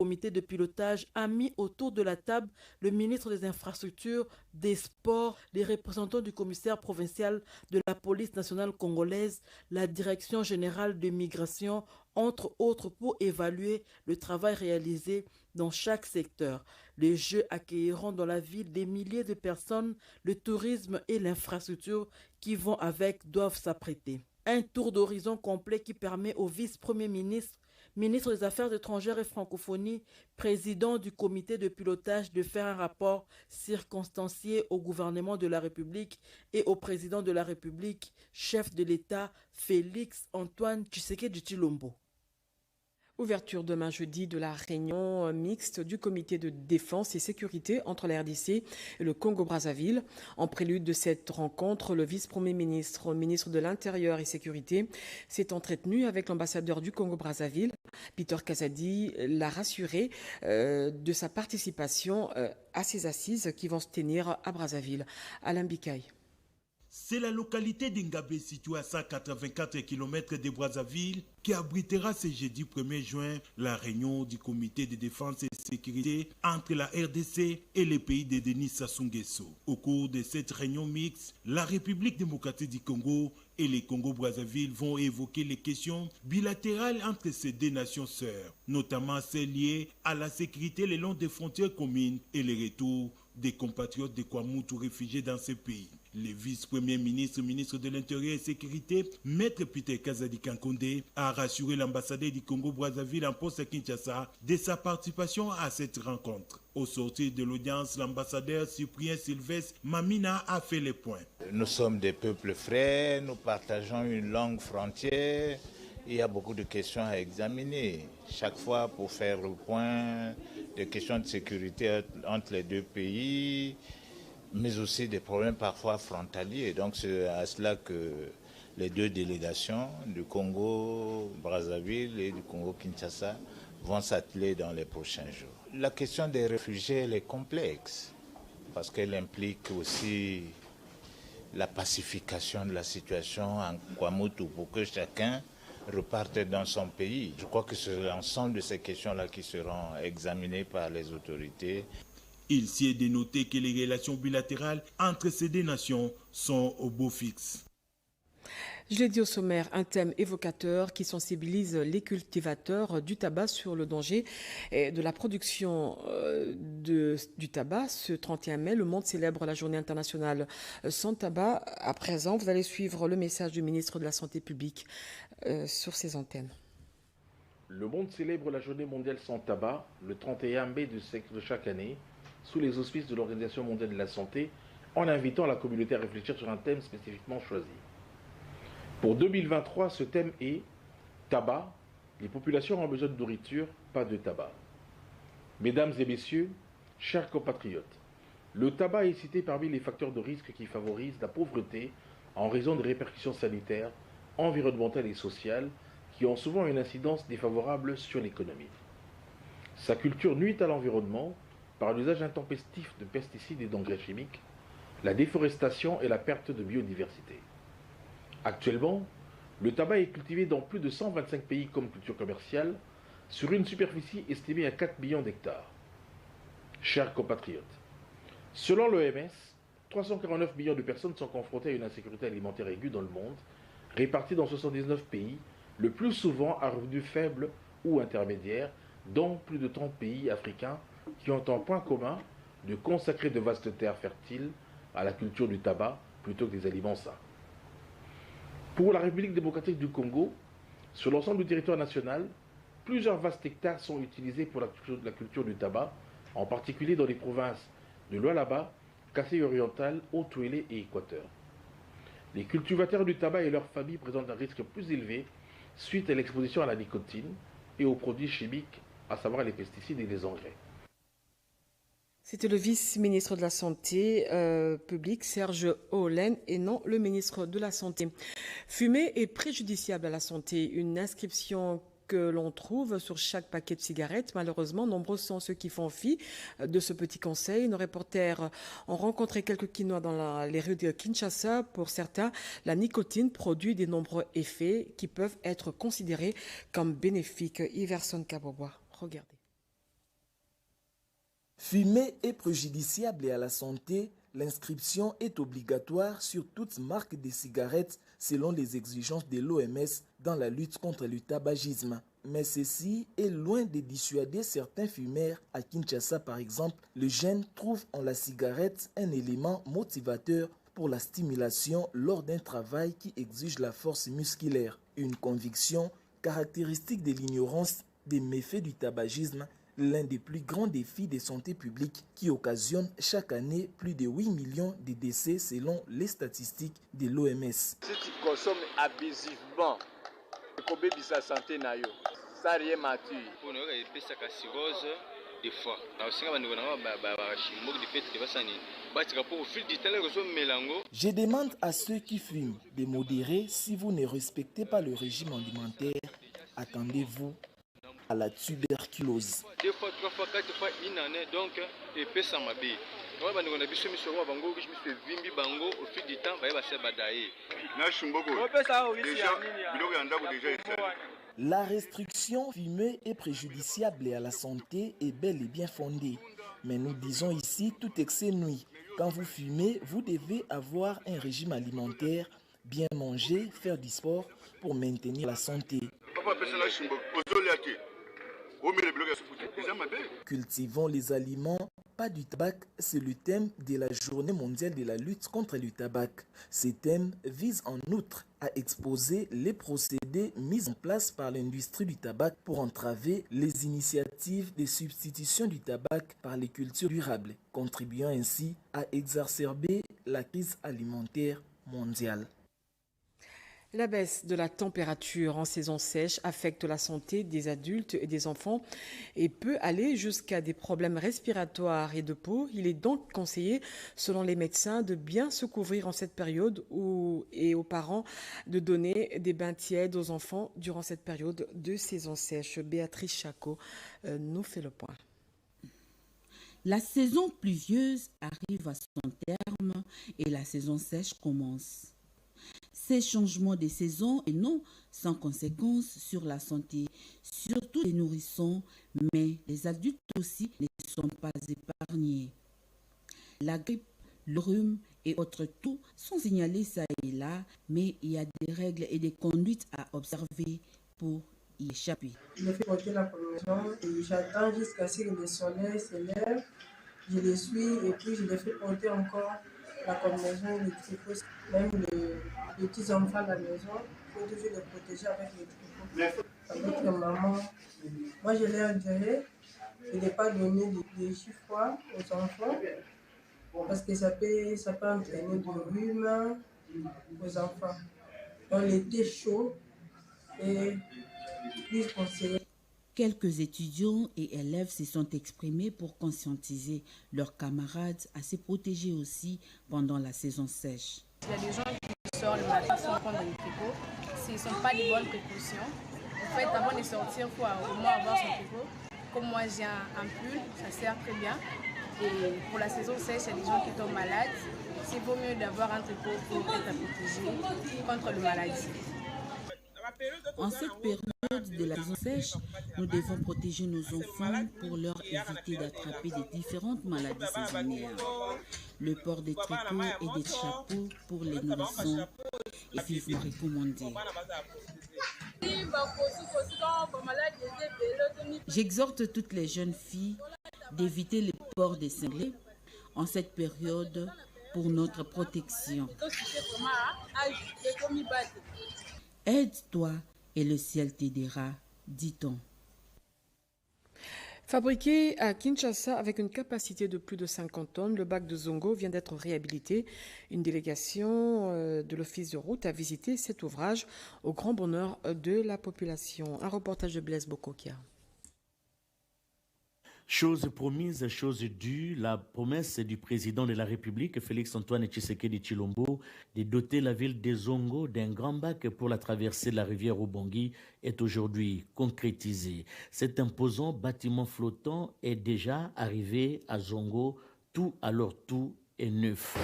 comité de pilotage a mis autour de la table le ministre des Infrastructures, des Sports, les représentants du commissaire provincial de la police nationale congolaise, la direction générale de migration, entre autres, pour évaluer le travail réalisé dans chaque secteur. Les Jeux accueilleront dans la ville des milliers de personnes. Le tourisme et l'infrastructure qui vont avec doivent s'apprêter. Un tour d'horizon complet qui permet au vice-premier ministre, ministre des Affaires étrangères et francophonie, président du comité de pilotage de faire un rapport circonstancié au gouvernement de la République et au président de la République, chef de l'État, Félix Antoine Tshisekedi Tshilombo. Ouverture demain jeudi de la réunion mixte du comité de défense et sécurité entre la RDC et le Congo-Brazzaville. En prélude de cette rencontre, le vice-premier ministre, ministre de l'Intérieur et Sécurité, s'est entretenu avec l'ambassadeur du Congo-Brazzaville. Peter Kazadi l'a rassuré de sa participation à ces assises qui vont se tenir à Brazzaville. Alain Bikaï. C'est la localité d'Ingabé, située à 184 km de Brazzaville, qui abritera ce jeudi 1er juin la réunion du comité de défense et sécurité entre la RDC et les pays de Denis Sassou Nguesso. Au cours de cette réunion mixte, la République démocratique du Congo et les Congo-Brazzaville vont évoquer les questions bilatérales entre ces deux nations sœurs, notamment celles liées à la sécurité le long des frontières communes et le retour des compatriotes de Kwamoutou réfugiés dans ces pays. Le vice-premier ministre, ministre de l'Intérieur et Sécurité, Maître Peter Kazadi Kankonde, a rassuré l'ambassadeur du Congo-Brazzaville en poste à Kinshasa de sa participation à cette rencontre. Au sortir de l'audience, l'ambassadeur Cyprien Sylvestre Mamina a fait les points. Nous sommes des peuples frères, nous partageons une longue frontière. Il y a beaucoup de questions à examiner. Chaque fois pour faire le point, des questions de sécurité entre les deux pays, mais aussi des problèmes parfois frontaliers. Donc c'est à cela que les deux délégations du Congo-Brazzaville et du Congo-Kinshasa vont s'atteler dans les prochains jours. La question des réfugiés elle est complexe parce qu'elle implique aussi la pacification de la situation en Kwamoutou pour que chacun reparte dans son pays. Je crois que c'est l'ensemble de ces questions-là qui seront examinées par les autorités. Il s'y est dénoté que les relations bilatérales entre ces deux nations sont au beau fixe. Je l'ai dit au sommaire, un thème évocateur qui sensibilise les cultivateurs du tabac sur le danger de la production du tabac. Ce 31 mai, le monde célèbre la journée internationale sans tabac. À présent, vous allez suivre le message du ministre de la Santé publique sur ces antennes. Le monde célèbre la journée mondiale sans tabac le 31 mai de chaque année sous les auspices de l'Organisation mondiale de la santé en invitant la communauté à réfléchir sur un thème spécifiquement choisi. Pour 2023, ce thème est « Tabac, les populations ont besoin de nourriture, pas de tabac ». Mesdames et messieurs, chers compatriotes, le tabac est cité parmi les facteurs de risque qui favorisent la pauvreté en raison des répercussions sanitaires, environnementales et sociales qui ont souvent une incidence défavorable sur l'économie. Sa culture nuit à l'environnement par l'usage intempestif de pesticides et d'engrais chimiques, la déforestation et la perte de biodiversité. Actuellement, le tabac est cultivé dans plus de 125 pays comme culture commerciale, sur une superficie estimée à 4 millions d'hectares. Chers compatriotes, selon l'OMS, 349 millions de personnes sont confrontées à une insécurité alimentaire aiguë dans le monde, réparties dans 79 pays, le plus souvent à revenus faibles ou intermédiaires, dont plus de 30 pays africains qui ont un point commun de consacrer de vastes terres fertiles à la culture du tabac plutôt que des aliments sains. Pour la République démocratique du Congo, sur l'ensemble du territoire national, plusieurs vastes hectares sont utilisés pour la culture du tabac, en particulier dans les provinces de Lualaba, Kasaï oriental, Haut-Touélé et Équateur. Les cultivateurs du tabac et leurs familles présentent un risque plus élevé suite à l'exposition à la nicotine et aux produits chimiques, à savoir les pesticides et les engrais. C'était le vice-ministre de la Santé publique, Serge Olen, et non le ministre de la Santé. Fumer est préjudiciable à la santé. Une inscription que l'on trouve sur chaque paquet de cigarettes. Malheureusement, nombreux sont ceux qui font fi de ce petit conseil. Nos reporters ont rencontré quelques Quinois dans les rues de Kinshasa. Pour certains, la nicotine produit de nombreux effets qui peuvent être considérés comme bénéfiques. Iverson Kabobois, regardez. Fumer est préjudiciable à la santé. L'inscription est obligatoire sur toute marque de cigarettes selon les exigences de l'OMS dans la lutte contre le tabagisme. Mais ceci est loin de dissuader certains fumeurs. À Kinshasa, par exemple, les jeunes trouvent en la cigarette un élément motivateur pour la stimulation lors d'un travail qui exige la force musculaire. Une conviction caractéristique de l'ignorance des méfaits du tabagisme, l'un des plus grands défis de santé publique qui occasionne chaque année plus de 8 millions de décès selon les statistiques de l'OMS. Si tu consommes abusivement, tu peux sa santé na yo. Ça rien mature. Pour nous, il peut ça cirrhose des fois. Je demande à ceux qui fument de modérer si vous ne respectez pas le régime alimentaire. Attendez-vous à la tuberculose. 2 fois, 3 fois, 4 fois, une année, donc, et peut ça m'habiller. La restriction fumée est préjudiciable à la santé et bel et bien fondée. Mais nous disons ici tout excès nuit. Quand vous fumez, vous devez avoir un régime alimentaire, bien manger, faire du sport pour maintenir la santé. Cultivons les aliments, pas du tabac, c'est le thème de la Journée mondiale de la lutte contre le tabac. Ce thème vise en outre à exposer les procédés mis en place par l'industrie du tabac pour entraver les initiatives de substitution du tabac par les cultures durables, contribuant ainsi à exacerber la crise alimentaire mondiale. La baisse de la température en saison sèche affecte la santé des adultes et des enfants et peut aller jusqu'à des problèmes respiratoires et de peau. Il est donc conseillé, selon les médecins, de bien se couvrir en cette période et aux parents de donner des bains tièdes aux enfants durant cette période de saison sèche. Béatrice Chacot nous fait le point. La saison pluvieuse arrive à son terme et la saison sèche commence. Ces changements de saison et non sans conséquences sur la santé, surtout les nourrissons, mais les adultes aussi ne sont pas épargnés. La grippe, le rhume et autres toux sont signalés ça et là, mais il y a des règles et des conduites à observer pour y échapper. Je fais porter la promotion et j'attends jusqu'à ce que le soleil se lève. Je les suis et puis je les fais porter encore la combinaison, les tricots, même les petits enfants à la maison, il faut toujours les protéger avec les tricots. Avec la maman, moi je leur dirais de ne pas donner des jus froids aux enfants parce que ça peut entraîner du rhume aux enfants. Donc l'été chaud est plus conseillé. Quelques étudiants et élèves se sont exprimés pour conscientiser leurs camarades à se protéger aussi pendant la saison sèche. Il y a des gens qui sortent le matin sans prendre des tricots. Ce ne sont pas des bonnes précautions. En fait, avant de sortir, il faut au moins avoir son tricot. Comme moi, j'ai un pull, ça sert très bien. Et pour la saison sèche, il y a des gens qui tombent malades. C'est vaut mieux d'avoir un tricot pour être protégé contre le maladie. En cette période de la saison sèche, nous devons protéger nos enfants pour leur éviter d'attraper des différentes maladies saisonnières. Le port des tricots et des chapeaux pour les nourrissons est vivement recommandé. J'exhorte toutes les jeunes filles d'éviter le port des cinglés en cette période pour notre protection. Aide-toi et le ciel t'aidera, dit-on. Fabriqué à Kinshasa avec une capacité de plus de 50 tonnes, le bac de Zongo vient d'être réhabilité. Une délégation de l'Office de route a visité cet ouvrage au grand bonheur de la population. Un reportage de Blaise Bokokia. Chose promise, chose due, la promesse du président de la République, Félix-Antoine Tshisekedi Tshilombo, de doter la ville de Zongo d'un grand bac pour la traversée de la rivière Ubangui est aujourd'hui concrétisée. Cet imposant bâtiment flottant est déjà arrivé à Zongo, tout est neuf.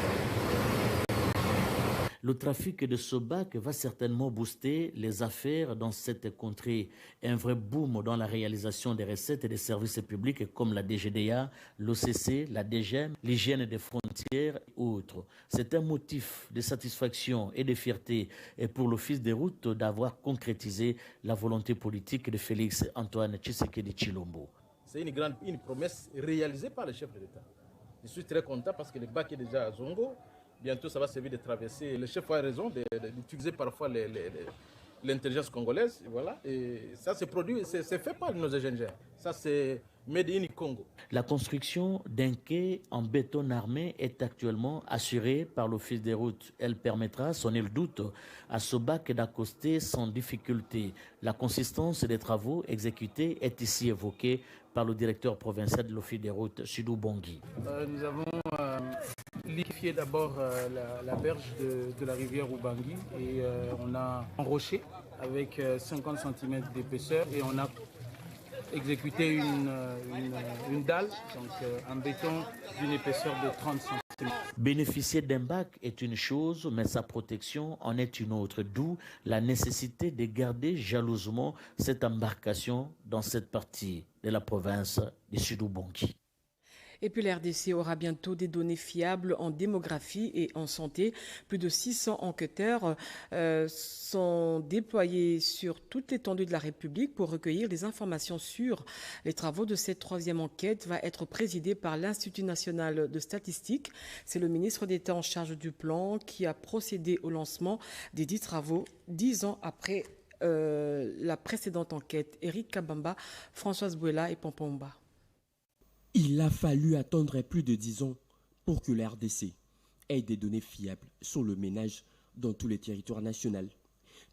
Le trafic de ce bac va certainement booster les affaires dans cette contrée. Un vrai boom dans la réalisation des recettes et des services publics comme la DGDA, l'OCC, la DGM, l'hygiène des frontières et autres. C'est un motif de satisfaction et de fierté pour l'Office des routes d'avoir concrétisé la volonté politique de Félix Antoine Tshisekedi Tshilombo. C'est une promesse réalisée par le chef de l'État. Je suis très content parce que le bac est déjà à Zongo. Bientôt, ça va servir de traverser. Le chef a raison d'utiliser parfois l'intelligence congolaise. Voilà. Et ça, c'est produit, c'est fait par nos ingénieurs. Ça, c'est Made in Congo. La construction d'un quai en béton armé est actuellement assurée par l'Office des routes. Elle permettra, sans nul doute, à ce bac d'accoster sans difficulté. La consistance des travaux exécutés est ici évoquée par le directeur provincial de l'Office des routes, Sidou Bongui. Nous avons liquéfié d'abord la berge de la rivière Ubangi et on a enroché avec 50 cm d'épaisseur et on a exécuté une dalle, donc en béton d'une épaisseur de 30 cm. Bénéficier d'un bac est une chose, mais sa protection en est une autre, d'où la nécessité de garder jalousement cette embarcation dans cette partie de la province de Sud-Oubangi. Et puis l'RDC aura bientôt des données fiables en démographie et en santé. Plus de 600 enquêteurs sont déployés sur toute l'étendue de la République pour recueillir des informations sur les travaux de cette troisième enquête. Va être présidée par l'Institut national de statistique. C'est le ministre d'État en charge du plan qui a procédé au lancement des 10 travaux 10 ans après la précédente enquête. Éric Kabamba, Françoise Bouela et Pompomba. Il a fallu attendre plus de 10 ans pour que la RDC ait des données fiables sur le ménage dans tous les territoires nationaux.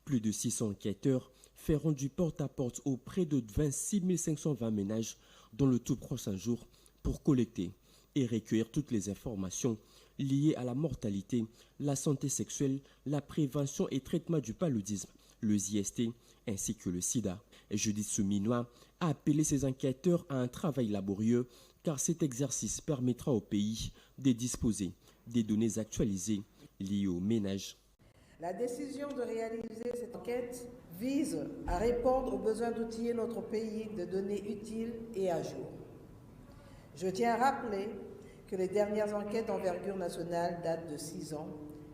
Plus de 600 enquêteurs feront du porte-à-porte auprès de 26 520 ménages dans le tout prochain jour pour collecter et recueillir toutes les informations liées à la mortalité, la santé sexuelle, la prévention et traitement du paludisme, le ZST ainsi que le sida. Judith Souminois a appelé ses enquêteurs à un travail laborieux car cet exercice permettra au pays de disposer des données actualisées liées au ménage. La décision de réaliser cette enquête vise à répondre aux besoins d'outiller notre pays de données utiles et à jour. Je tiens à rappeler que les dernières enquêtes d'envergure nationale datent de 6 ans.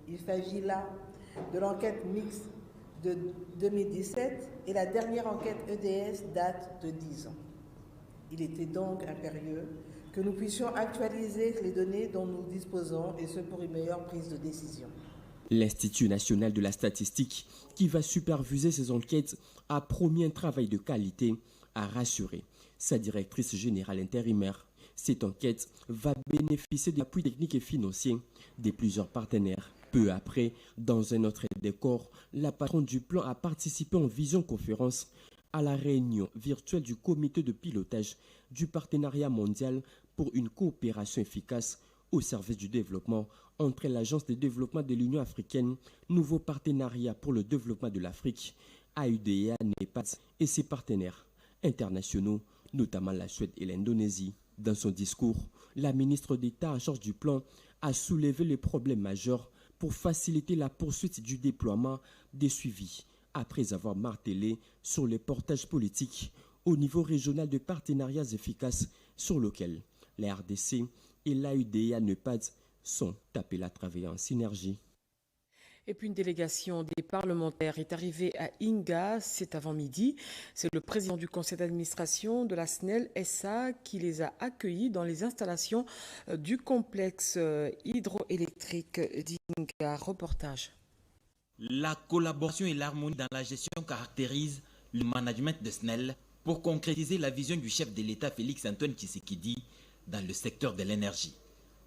Il s'agit là de l'enquête mixte de 2017 et la dernière enquête EDS date de 10 ans. Il était donc impérieux que nous puissions actualiser les données dont nous disposons et ce pour une meilleure prise de décision. L'Institut national de la statistique, qui va superviser ces enquêtes, a promis un travail de qualité, a rassuré sa directrice générale intérimaire. Cette enquête va bénéficier d'appui technique et financier de plusieurs partenaires. Peu après, dans un autre décor, la patronne du plan a participé en visioconférence à la réunion virtuelle du comité de pilotage du partenariat mondial pour une coopération efficace au service du développement entre l'Agence de développement de l'Union africaine, Nouveau partenariat pour le développement de l'Afrique, AUDA, NEPAD et ses partenaires internationaux, notamment la Suède et l'Indonésie. Dans son discours, la ministre d'État en charge du plan a soulevé les problèmes majeurs pour faciliter la poursuite du déploiement des suivis, après avoir martelé sur les portages politiques au niveau régional de partenariats efficaces sur lesquels la RDC et l'AUDA NEPAD sont appelés à travailler en synergie. Et puis une délégation des parlementaires est arrivée à Inga cet avant-midi. C'est le président du conseil d'administration de la SNEL SA qui les a accueillis dans les installations du complexe hydroélectrique d'Inga. Reportage. La collaboration et l'harmonie dans la gestion caractérisent le management de SNEL pour concrétiser la vision du chef de l'État Félix Antoine Tshisekedi dans le secteur de l'énergie.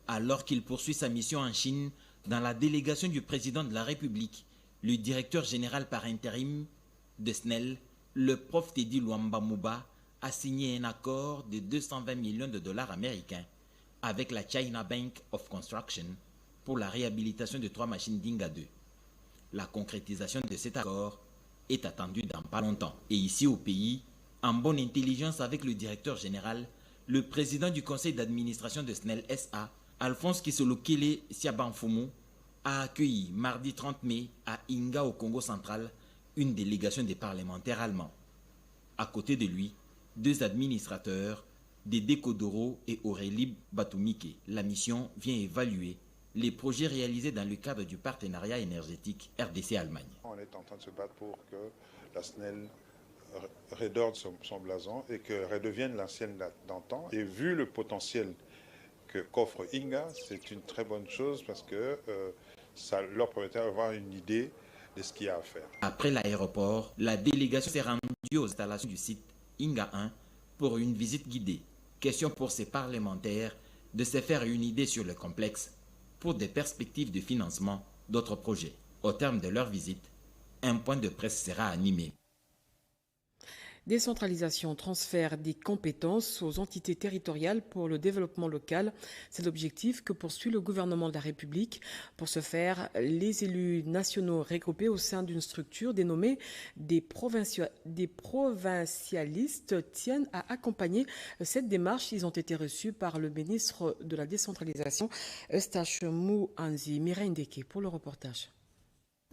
Alors qu'il poursuit sa mission en Chine, dans la délégation du président de la République, le directeur général par intérim de SNEL, le prof Teddy Luamba Mouba, a signé un accord de 220 millions de dollars américains avec la China Bank of Construction pour la réhabilitation de 3 machines d'Inga 2. La concrétisation de cet accord est attendue dans pas longtemps. Et ici au pays, en bonne intelligence avec le directeur général, le président du conseil d'administration de SNEL SA, Alphonse Kisolokele Siabanfumu, a accueilli mardi 30 mai à Inga au Congo central une délégation des parlementaires allemands. À côté de lui, 2 administrateurs, Dédé Kodoro et Aurélie Batumike. La mission vient évaluer les projets réalisés dans le cadre du partenariat énergétique RDC-Allemagne. On est en train de se battre pour que la SNEL redore son blason et que redevienne l'ancienne d'antan. Et vu le potentiel qu'offre Inga, c'est une très bonne chose parce que ça leur permettait d'avoir une idée de ce qu'il y a à faire. Après l'aéroport, la délégation s'est rendue aux installations du site Inga 1 pour une visite guidée. Question pour ces parlementaires de se faire une idée sur le complexe pour des perspectives de financement d'autres projets. Au terme de leur visite, un point de presse sera animé. Décentralisation, transfert des compétences aux entités territoriales pour le développement local. C'est l'objectif que poursuit le gouvernement de la République. Pour ce faire, les élus nationaux regroupés au sein d'une structure dénommée des provincialistes tiennent à accompagner cette démarche. Ils ont été reçus par le ministre de la Décentralisation, Eustache Mouanzi. Mireille Ndeke pour le reportage.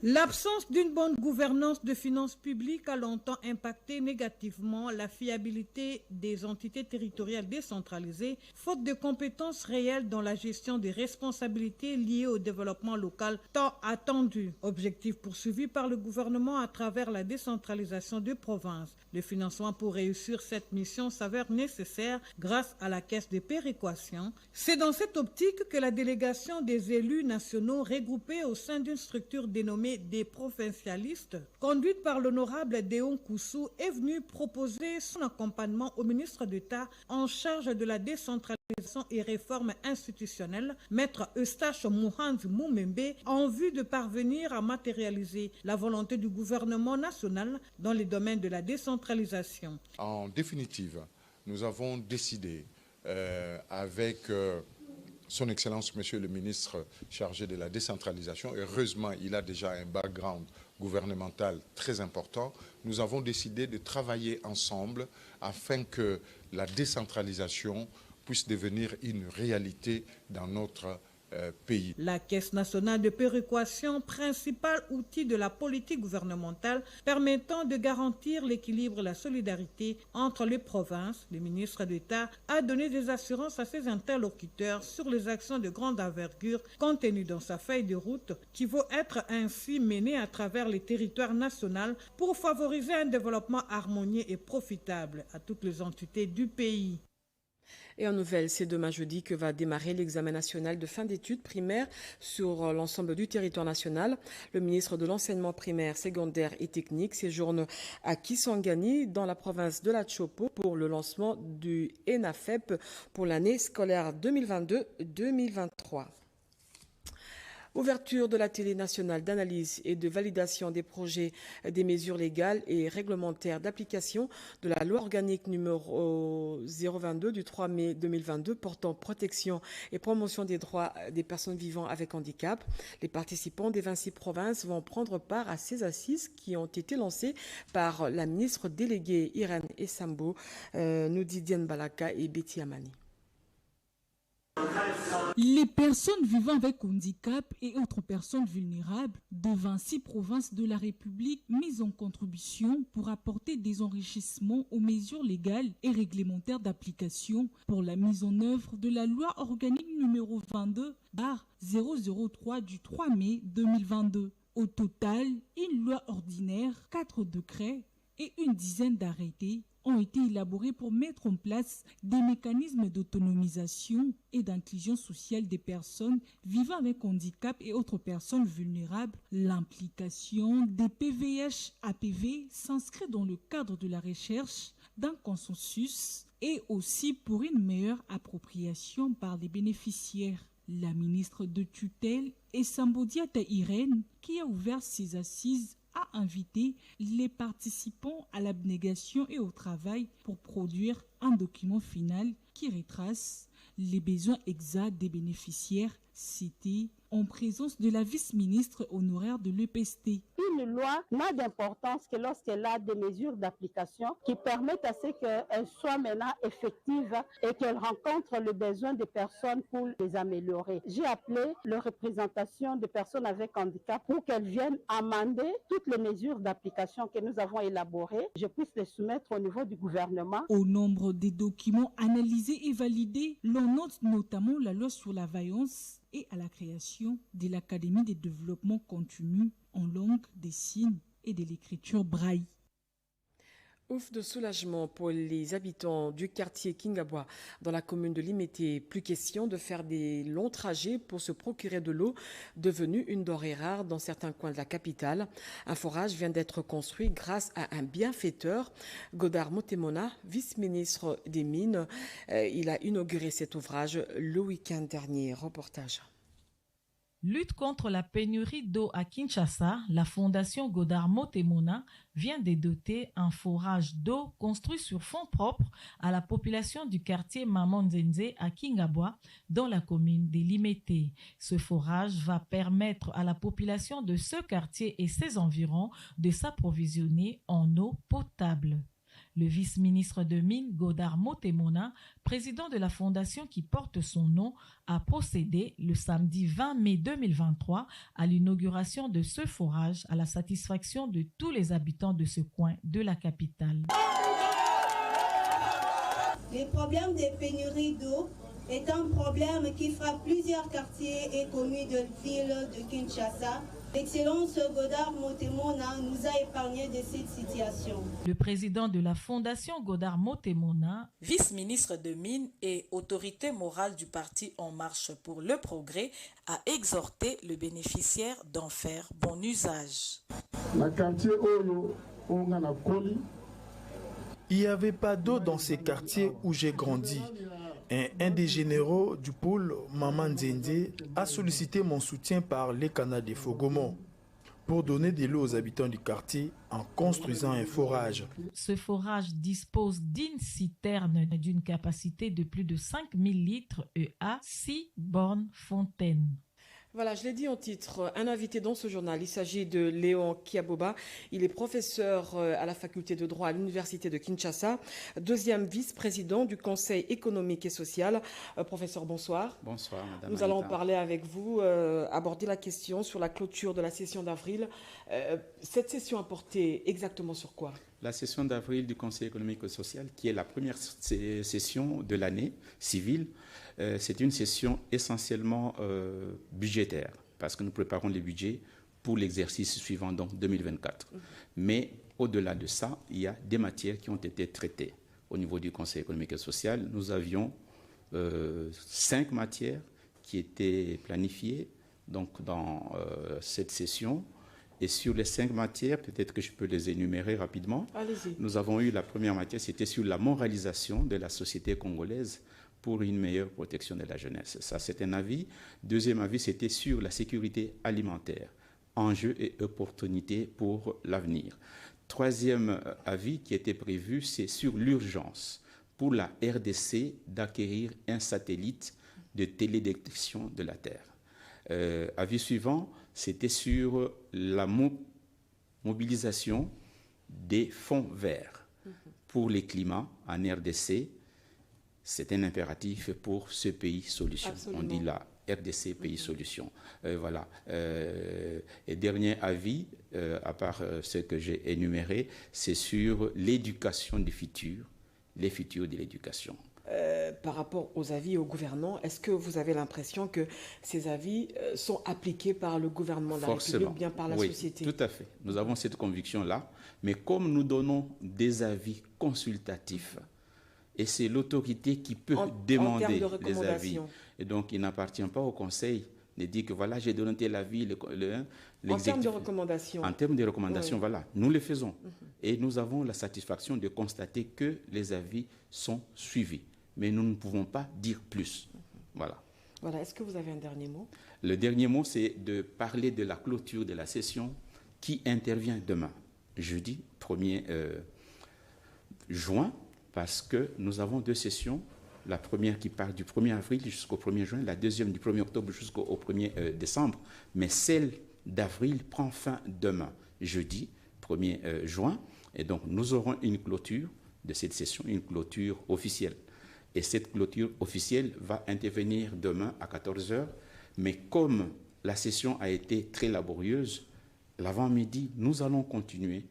L'absence d'une bonne gouvernance de finances publiques a longtemps impacté négativement la fiabilité des entités territoriales décentralisées, faute de compétences réelles dans la gestion des responsabilités liées au développement local tant attendu. Objectif poursuivi par le gouvernement à travers la décentralisation des provinces. Le financement pour réussir cette mission s'avère nécessaire grâce à la caisse de péréquation. C'est dans cette optique que la délégation des élus nationaux regroupés au sein d'une structure dénommée des provincialistes, conduite par l'honorable Déon Koussou, est venue proposer son accompagnement au ministre d'État en charge de la décentralisation et réforme institutionnelle, maître Eustache Mouhanzi Moumembe, en vue de parvenir à matérialiser la volonté du gouvernement national dans les domaines de la décentralisation. En définitive, nous avons décidé avec Son Excellence, Monsieur le ministre chargé de la décentralisation, heureusement, il a déjà un background gouvernemental très important. Nous avons décidé de travailler ensemble afin que la décentralisation puisse devenir une réalité dans notre pays. La Caisse nationale de péréquation, principal outil de la politique gouvernementale permettant de garantir l'équilibre et la solidarité entre les provinces, le ministre d'État a donné des assurances à ses interlocuteurs sur les actions de grande envergure contenues dans sa feuille de route qui vont être ainsi menées à travers les territoires nationaux pour favoriser un développement harmonieux et profitable à toutes les entités du pays. Et en nouvelle, c'est demain jeudi que va démarrer l'examen national de fin d'études primaires sur l'ensemble du territoire national. Le ministre de l'Enseignement primaire, secondaire et technique séjourne à Kisangani dans la province de la Chopo pour le lancement du ENAFEP pour l'année scolaire 2022-2023. Ouverture de la télé nationale d'analyse et de validation des projets des mesures légales et réglementaires d'application de la loi organique numéro 022 du 3 mai 2022 portant protection et promotion des droits des personnes vivant avec handicap. Les participants des 26 provinces vont prendre part à ces assises qui ont été lancées par la ministre déléguée Irène Essambo, nous dit Diane Balaka et Betty Amani. Les personnes vivant avec handicap et autres personnes vulnérables de 26 provinces de la République mises en contribution pour apporter des enrichissements aux mesures légales et réglementaires d'application pour la mise en œuvre de la loi organique numéro 22/003 du 3 mai 2022. Au total, une loi ordinaire, 4 décrets et une dizaine d'arrêtés ont été élaborés pour mettre en place des mécanismes d'autonomisation et d'inclusion sociale des personnes vivant avec handicap et autres personnes vulnérables. L'implication des PVH-APV s'inscrit dans le cadre de la recherche d'un consensus et aussi pour une meilleure appropriation par les bénéficiaires. La ministre de tutelle Essambo Diata Irène, qui a ouvert ses assises, a invité les participants à l'abnégation et au travail pour produire un document final qui retrace les besoins exacts des bénéficiaires Cité en présence de la vice-ministre honoraire de l'EPST. Une loi n'a d'importance que lorsqu'elle a des mesures d'application qui permettent à ce qu'elle soit maintenant effective et qu'elle rencontre le besoin des personnes pour les améliorer. J'ai appelé la représentation des personnes avec handicap pour qu'elles viennent amender toutes les mesures d'application que nous avons élaborées. Je puisse les soumettre au niveau du gouvernement. Au nombre des documents analysés et validés, l'on note notamment la loi sur la vaillance et à la création de l'Académie de développement continu en langue des signes et de l'écriture braille. Ouf de soulagement pour les habitants du quartier Kingabwa dans la commune de Limete. Plus question de faire des longs trajets pour se procurer de l'eau, devenue une denrée rare dans certains coins de la capitale. Un forage vient d'être construit grâce à un bienfaiteur, Godard Motemona, vice-ministre des Mines. Il a inauguré cet ouvrage le week-end dernier. Reportage. Lutte contre la pénurie d'eau à Kinshasa, la fondation Godard Motemona vient de doter un forage d'eau construit sur fonds propres à la population du quartier Mamanzenze à Kingabwa, dans la commune de Limete. Ce forage va permettre à la population de ce quartier et ses environs de s'approvisionner en eau potable. Le vice-ministre de Mines, Godard Motemona, président de la fondation qui porte son nom, a procédé le samedi 20 mai 2023 à l'inauguration de ce forage à la satisfaction de tous les habitants de ce coin de la capitale. Le problème des pénuries d'eau est un problème qui frappe plusieurs quartiers et communes de ville de Kinshasa. L'excellence Godard Motemona nous a épargné de cette situation. Le président de la fondation Godard Motemona, vice-ministre de Mines et autorité morale du parti En Marche pour le Progrès, a exhorté le bénéficiaire d'en faire bon usage. Il n'y avait pas d'eau dans ces quartiers où j'ai grandi. Un des généraux du pôle, Maman Nzende, a sollicité mon soutien par les canaux de Fogomon pour donner de l'eau aux habitants du quartier en construisant un forage. Ce forage dispose d'une citerne d'une capacité de plus de 5000 litres et a 6 bornes fontaines. Voilà, je l'ai dit en titre, un invité dans ce journal. Il s'agit de Léon Kiaboba. Il est professeur à la faculté de droit à l'université de Kinshasa, deuxième vice-président du Conseil économique et social. Professeur, bonsoir. Bonsoir, madame. Nous allons parler avec vous, aborder la question sur la clôture de la session d'avril. Cette session a porté exactement sur quoi ? La session d'avril du Conseil économique et social, qui est la première session de l'année civile, c'est une session essentiellement budgétaire, parce que nous préparons les budgets pour l'exercice suivant, donc 2024. Mais au-delà de ça, il y a des matières qui ont été traitées. Au niveau du Conseil économique et social, nous avions 5 matières qui étaient planifiées donc, dans cette session. Et sur les 5 matières, peut-être que je peux les énumérer rapidement. Allez-y. Nous avons eu la première matière, c'était sur la moralisation de la société congolaise pour une meilleure protection de la jeunesse. Ça, c'est un avis. Deuxième avis, c'était sur la sécurité alimentaire, enjeux et opportunités pour l'avenir. Troisième avis qui était prévu, c'est sur l'urgence pour la RDC d'acquérir un satellite de télédétection de la Terre. Avis suivant, c'était sur la mobilisation des fonds verts pour les climats en RDC. C'est un impératif pour ce pays solution. Absolument. On dit la RDC pays solution. Voilà. Et dernier avis, à part ce que j'ai énuméré, c'est sur l'éducation du futur, les futurs de l'éducation. Par rapport aux avis au gouvernement, est-ce que vous avez l'impression que ces avis sont appliqués par le gouvernement de la République ou bien par la société ? Tout à fait. Nous avons cette conviction-là. Mais comme nous donnons des avis consultatifs, et c'est l'autorité qui peut demander les avis. Et donc, il n'appartient pas au Conseil de dire que voilà, j'ai donné tel avis. En termes de recommandations. En termes de recommandations, voilà, nous le faisons. Et nous avons la satisfaction de constater que les avis sont suivis. Mais nous ne pouvons pas dire plus. Voilà. Voilà. Est-ce que vous avez un dernier mot ? Le dernier mot, c'est de parler de la clôture de la session qui intervient demain, jeudi 1er juin, parce que nous avons 2 sessions La première qui part du 1er avril jusqu'au 1er juin, la deuxième du 1er octobre jusqu'au 1er décembre. Mais celle d'avril prend fin demain, jeudi 1er juin. Et donc, nous aurons une clôture de cette session, une clôture officielle. Et cette clôture officielle va intervenir demain à 14 h. Mais comme la session a été très laborieuse, l'avant-midi, nous allons continuer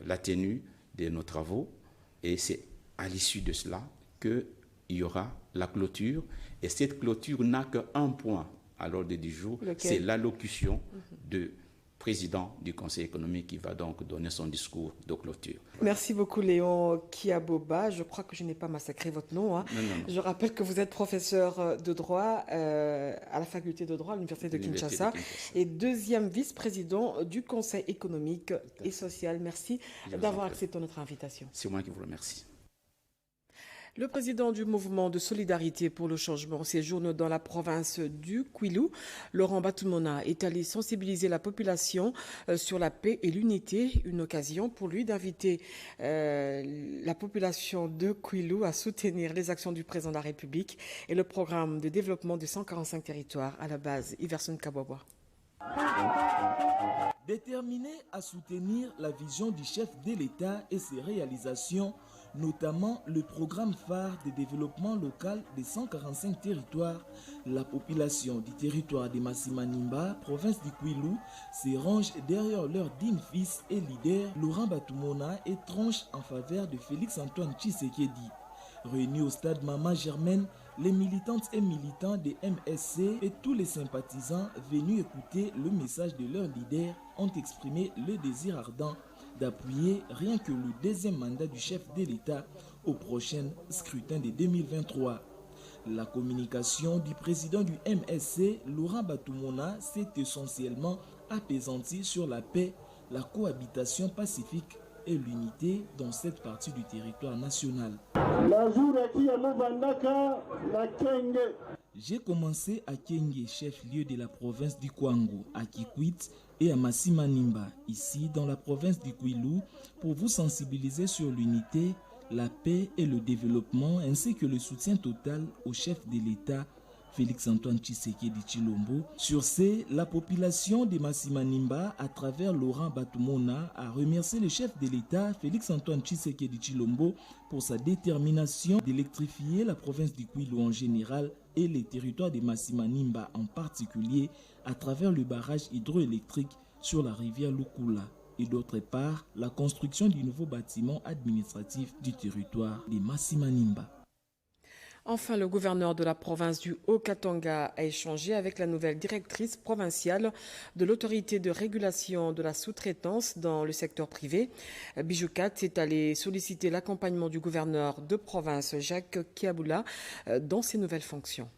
la tenue de nos travaux. Et c'est à l'issue de cela qu'il y aura la clôture. Et cette clôture n'a qu'un point à l'ordre du jour, c'est l'allocution de président du Conseil économique qui va donc donner son discours de clôture. Merci beaucoup Léon Kiaboba. Je crois que je n'ai pas massacré votre nom. Hein. Non. Je rappelle que vous êtes professeur de droit à la faculté de droit à l'Université de Kinshasa et deuxième vice-président du Conseil économique et social. Merci d'avoir accepté notre invitation. C'est moi qui vous remercie. Le président du mouvement de solidarité pour le changement séjourne dans la province du Kwilu. Laurent Batumona est allé sensibiliser la population sur la paix et l'unité, une occasion pour lui d'inviter la population de Kwilu à soutenir les actions du président de la République et le programme de développement de 145 territoires à la base Iverson Kabwabwa. Déterminé à soutenir la vision du chef de l'État et ses réalisations, notamment le programme phare de développement local des 145 territoires, la population du territoire de Masimanimba, province du Kwilu, se range derrière leur digne fils et leader, Laurent Batumona, et tranche en faveur de Félix-Antoine Tshisekedi. Réunis au stade Mama Germaine, les militantes et militants des MSC et tous les sympathisants venus écouter le message de leur leader ont exprimé le désir ardent d'appuyer rien que le deuxième mandat du chef de l'État au prochain scrutin de 2023. La communication du président du MSC, Laurent Batumona, s'est essentiellement apaisantie sur la paix, la cohabitation pacifique et l'unité dans cette partie du territoire national. J'ai commencé à Kenge, chef-lieu de la province du Kwango, à Kikwit et à Masimanimba, ici dans la province du Kwilu, pour vous sensibiliser sur l'unité, la paix et le développement, ainsi que le soutien total au chef de l'État, Félix-Antoine Tshisekedi Tshilombo. Sur ce, la population de Masimanimba, à travers Laurent Batumona, a remercié le chef de l'État, Félix-Antoine Tshisekedi Tshilombo, pour sa détermination d'électrifier la province du Kwilu en général et les territoires de Masimanimba en particulier, à travers le barrage hydroélectrique sur la rivière Lukula. Et d'autre part, la construction du nouveau bâtiment administratif du territoire de Masimanimba. Enfin, le gouverneur de la province du Haut-Katanga a échangé avec la nouvelle directrice provinciale de l'autorité de régulation de la sous-traitance dans le secteur privé. Bijoukat est allé solliciter l'accompagnement du gouverneur de province, Jacques Kiaboula, dans ses nouvelles fonctions.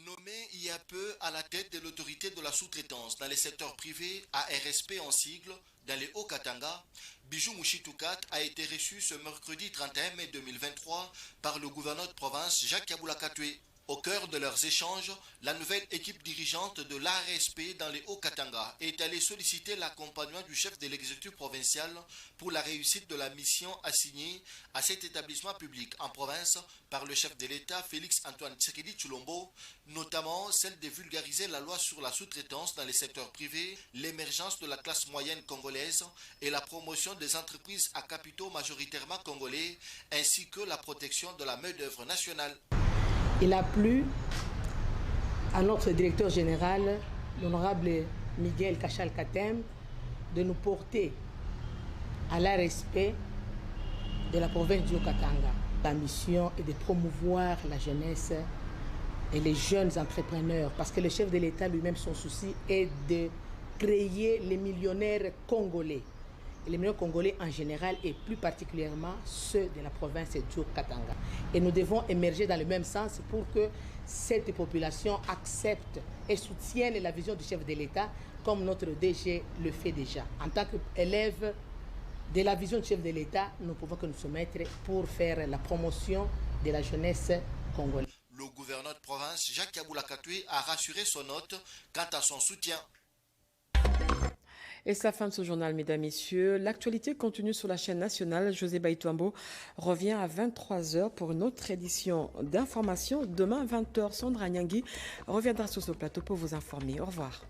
Nommé il y a peu à la tête de l'autorité de la sous-traitance dans les secteurs privés, ARSP en sigle, dans les Haut-Katanga, Bijou Mouchitoukat a été reçu ce mercredi 31 mai 2023 par le gouverneur de province Jacques Kiaboula Katoué. Au cœur de leurs échanges, la nouvelle équipe dirigeante de l'ARSP dans les Hauts-Katanga est allée solliciter l'accompagnement du chef de l'exécutif provincial pour la réussite de la mission assignée à cet établissement public en province par le chef de l'État Félix-Antoine Tshisekedi Tshilombo, notamment celle de vulgariser la loi sur la sous-traitance dans les secteurs privés, l'émergence de la classe moyenne congolaise et la promotion des entreprises à capitaux majoritairement congolais, ainsi que la protection de la main-d'œuvre nationale. Il a plu à notre directeur général, l'honorable Miguel Kachal Katem, de nous porter à l'ARSP de la province du Haut-Katanga. La mission est de promouvoir la jeunesse et les jeunes entrepreneurs, parce que le chef de l'État lui-même, son souci est de créer les millionnaires congolais. Et les millionnaires congolais en général et plus particulièrement ceux de la province du Haut-Katanga. Et nous devons émerger dans le même sens pour que cette population accepte et soutienne la vision du chef de l'État comme notre DG le fait déjà. En tant qu'élève de la vision du chef de l'État, nous pouvons que nous soumettre pour faire la promotion de la jeunesse congolaise. Le gouverneur de province, Jacques Kiaboula Katoué, a rassuré son hôte quant à son soutien. Et c'est la fin de ce journal, mesdames, messieurs. L'actualité continue sur la chaîne nationale. José Baïtouambo revient à 23h pour une autre édition d'information. Demain, 20h, Sandra Nyangui reviendra sur ce plateau pour vous informer. Au revoir.